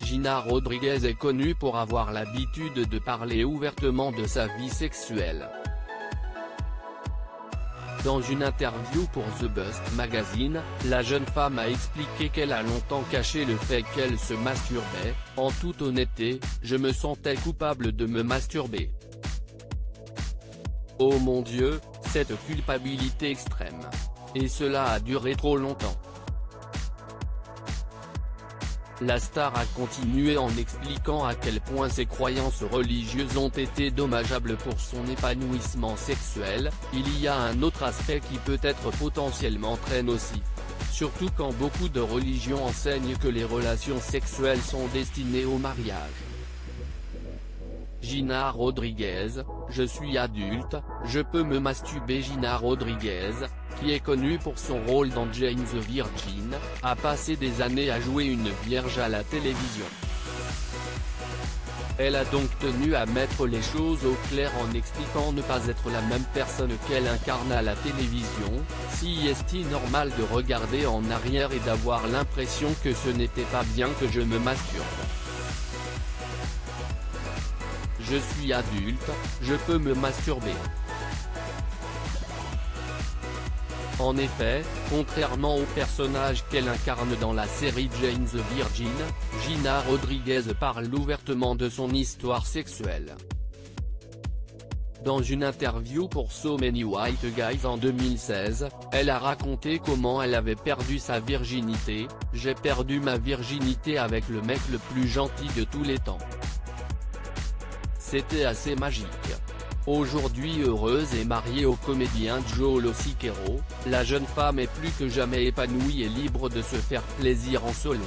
Gina Rodriguez est connue pour avoir l'habitude de parler ouvertement de sa vie sexuelle. Dans une interview pour The Bust Magazine, la jeune femme a expliqué qu'elle a longtemps caché le fait qu'elle se masturbait. « En toute honnêteté, je me sentais coupable de me masturber. Oh mon Dieu, cette culpabilité extrême. Et cela a duré trop longtemps. » La star a continué en expliquant à quel point ses croyances religieuses ont été dommageables pour son épanouissement sexuel. Il y a un autre aspect qui peut être potentiellement très nocif. Surtout quand beaucoup de religions enseignent que les relations sexuelles sont destinées au mariage. Gina Rodriguez, je suis adulte, je peux me masturber. Gina Rodriguez, qui est connue pour son rôle dans Jane the Virgin, a passé des années à jouer une vierge à la télévision. Elle a donc tenu à mettre les choses au clair en expliquant ne pas être la même personne qu'elle incarne à la télévision. Si est-il normal de regarder en arrière et d'avoir l'impression que ce n'était pas bien que je me masturbe. Je suis adulte, je peux me masturber. En effet, contrairement au personnage qu'elle incarne dans la série Jane the Virgin, Gina Rodriguez parle ouvertement de son histoire sexuelle. Dans une interview pour So Many White Guys en 2016, elle a raconté comment elle avait perdu sa virginité. « J'ai perdu ma virginité avec le mec le plus gentil de tous les temps. C'était assez magique. » Aujourd'hui heureuse et mariée au comédien Joe Losicero, la jeune femme est plus que jamais épanouie et libre de se faire plaisir en solo.